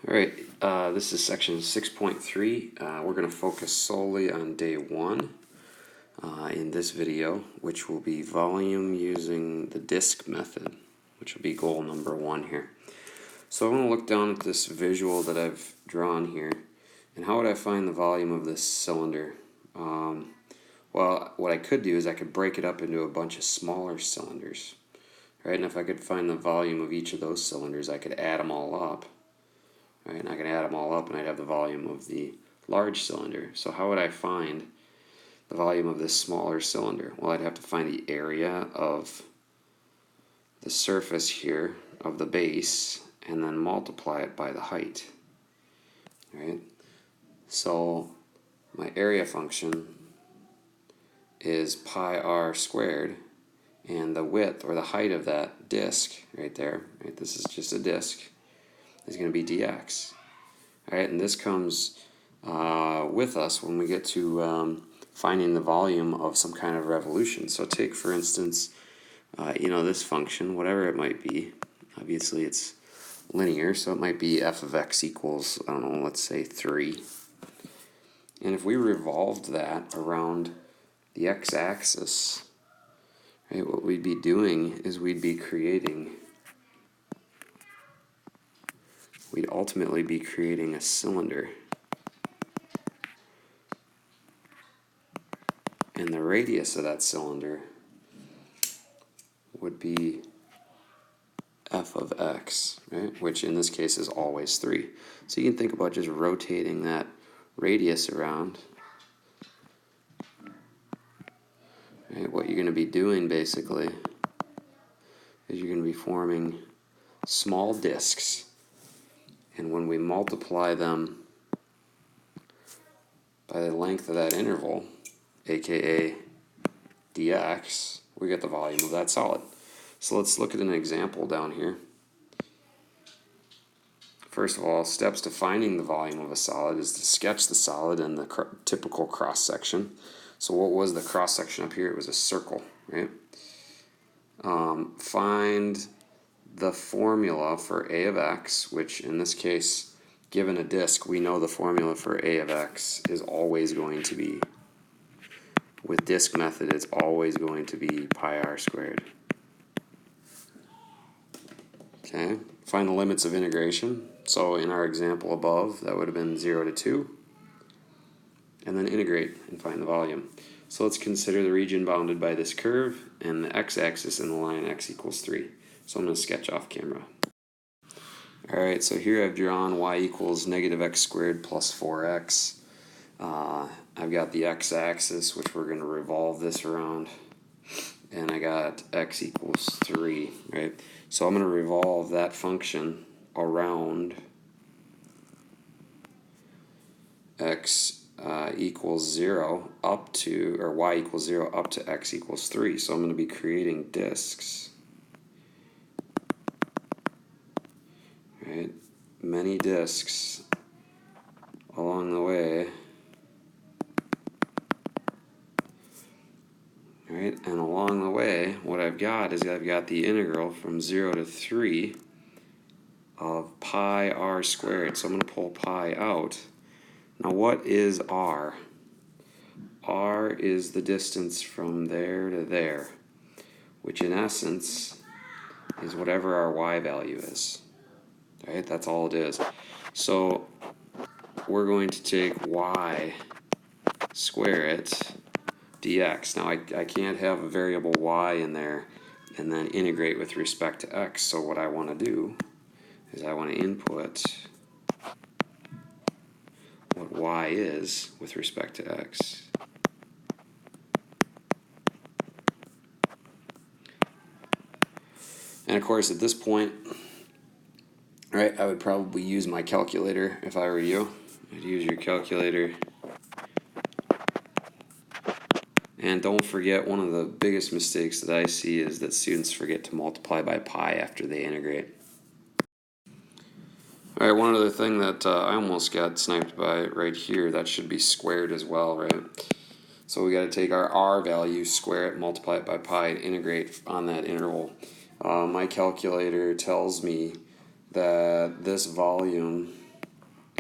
All right, this is section 6.3. We're going to focus solely on day 1 in this video, which will be volume using the disk method, which will be goal number 1 here. So I'm going to look down at this visual that I've drawn here, and how would I find the volume of this cylinder? Well, what I could do is I could break it up into a bunch of smaller cylinders, right? And if I could find the volume of each of those cylinders, I could add them all up. Right, and I can add them all up and I'd have the volume of the large cylinder. So how would I find the volume of this smaller cylinder? Well, I'd have to find the area of the surface here of the base and then multiply it by the height. Right? So my area function is pi r squared, and the width or the height of that disk right there, right, this is just a disk, is going to be dx. All right, and this comes with us when we get to finding the volume of some kind of revolution. So take, for instance, this function, whatever it might be. Obviously, it's linear, so it might be f of x equals, I don't know, let's say 3. And if we revolved that around the x-axis, right, what we'd be doing is we'd ultimately be creating a cylinder. And the radius of that cylinder would be f of x, right? Which in this case is always 3. So you can think about just rotating that radius around. Right? What you're going to be doing basically is you're going to be forming small disks. And when we multiply them by the length of that interval, aka dx, we get the volume of that solid. So let's look at an example down here. First of all, steps to finding the volume of a solid is to sketch the solid in the typical cross-section. So what was the cross-section up here? It was a circle, right? Find the formula for a of x, which in this case, given a disk, we know the formula for a of x is always going to be, with disk method, it's always going to be pi r squared. Okay, find the limits of integration. So in our example above, that would have been 0 to 2. And then integrate and find the volume. So let's consider the region bounded by this curve and the x-axis in the line x equals 3. So I'm going to sketch off camera. Alright, so here I've drawn y equals negative x squared plus 4x. I've got the x-axis, which we're going to revolve this around. And I got x equals 3, right? So I'm going to revolve that function around x equals 0 up to, or y equals 0 up to x equals 3. So I'm going to be creating disks. Right? Many disks along the way. Right? And along the way, what I've got is I've got the integral from 0 to 3 of pi r squared. So I'm going to pull pi out. Now what is r? R is the distance from there to there, which in essence is whatever our y value is. Right? That's all it is. So we're going to take y, square it, dx. Now I can't have a variable y in there and then integrate with respect to x. So what I want to do is I want to input what y is with respect to x. And of course at this point, right, I would probably use my calculator if I were you. I'd use your calculator. And don't forget, one of the biggest mistakes that I see is that students forget to multiply by pi after they integrate. Alright, one other thing that I almost got sniped by right here, that should be squared as well, right? So we got to take our r value, square it, multiply it by pi, and integrate on that interval. My calculator tells me that this volume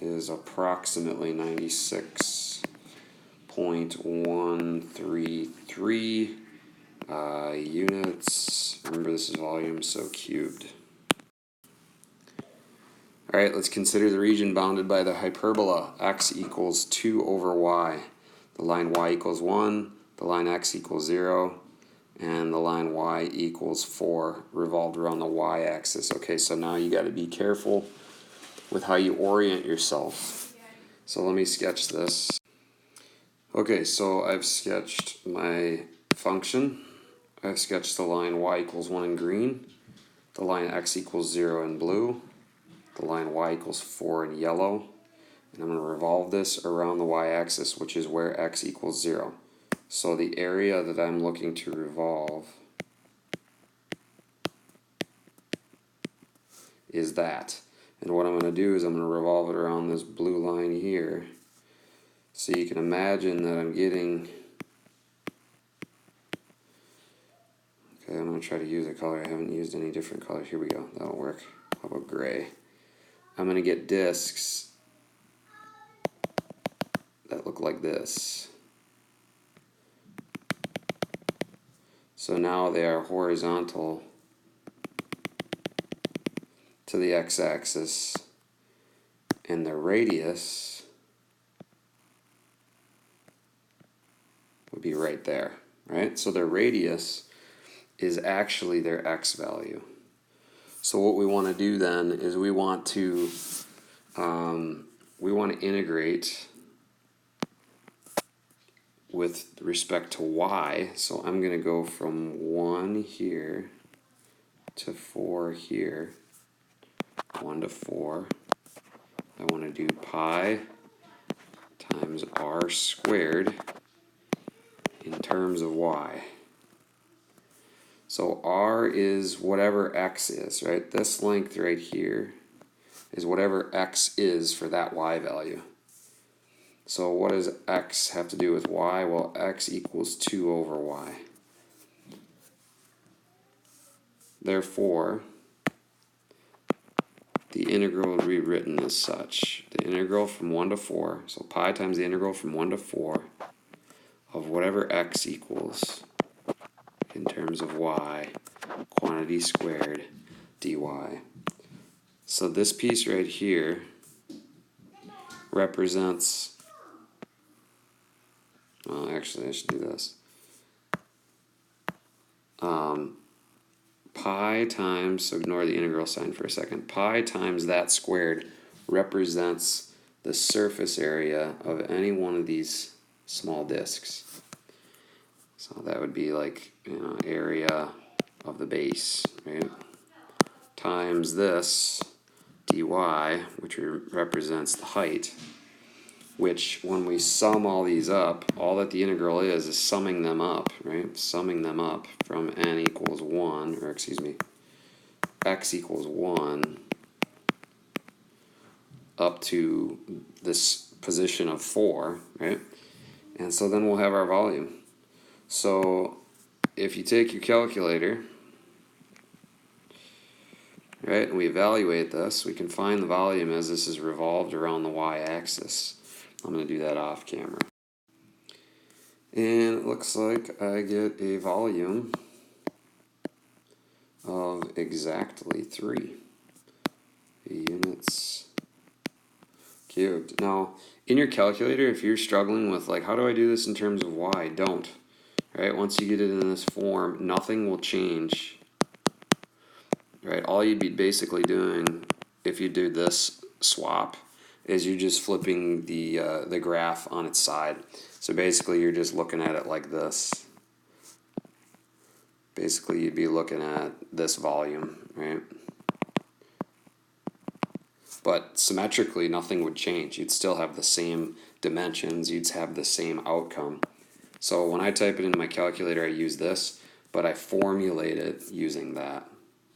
is approximately 96.133 units. Remember, this is volume, so cubed. Alright, let's consider the region bounded by the hyperbola x equals 2 over y. The line y equals 1, the line x equals 0, and the line y equals 4, revolved around the y-axis. Okay, so now you got to be careful with how you orient yourself. So let me sketch this. Okay, so I've sketched my function. I've sketched the line y equals 1 in green, the line x equals 0 in blue, the line y equals 4 in yellow, and I'm going to revolve this around the y-axis, which is where x equals 0. So the area that I'm looking to revolve is that. And what I'm going to do is I'm going to revolve it around this blue line here. So you can imagine that I'm getting... Okay, I'm going to try to use a color. I haven't used any different colors. Here we go. That'll work. How about gray? I'm going to get discs that look like this. So now they are horizontal to the x-axis, and the radius would be right there, right? So their radius is actually their x value. So what we want to do then is we want to integrate with respect to y. So I'm going to go from 1 here to 4 here. 1 to 4. I want to do pi times r squared in terms of y. So r is whatever x is, right? This length right here is whatever x is for that y value. So what does x have to do with y? Well, x equals 2 over y. Therefore, the integral will be written as such. The integral from 1 to 4, so pi times the integral from 1 to 4 of whatever x equals in terms of y, quantity squared, dy. So this piece right here represents, well, actually I should do this. Pi times, so ignore the integral sign for a second, pi times that squared represents the surface area of any one of these small discs. So that would be like, area of the base, right? Times this dy, which represents the height, which when we sum all these up, all that the integral is summing them up, right? Summing them up from n equals 1, or excuse me, x equals 1 up to this position of 4, right? And so then we'll have our volume. So if you take your calculator, right, and we evaluate this, we can find the volume as this is revolved around the y-axis. I'm going to do that off camera. And it looks like I get a volume of exactly 3 units cubed. Now, in your calculator, if you're struggling with, like, how do I do this in terms of y? Don't. Right? Once you get it in this form, nothing will change. Right? All you'd be basically doing if you do this swap is you're just flipping the graph on its side. So basically you're just looking at it like this. Basically you'd be looking at this volume, right? But symmetrically nothing would change. You'd still have the same dimensions, you'd have the same outcome. So when I type it into my calculator I use this, but I formulate it using that.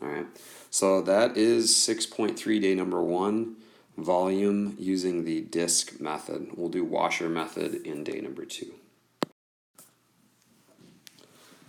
Alright, so that is 6.3 day number 1. Volume using the disk method. We'll do washer method in day number 2.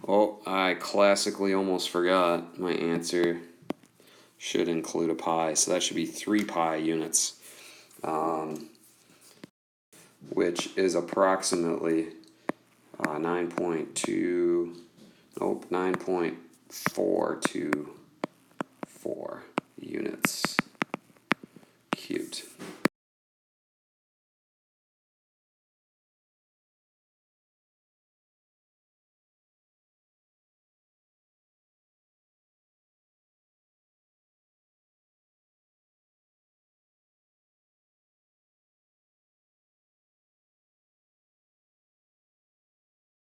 Oh, I classically almost forgot. My answer should include a pi, so that should be 3 pi units. which is approximately 9.424 units cubed.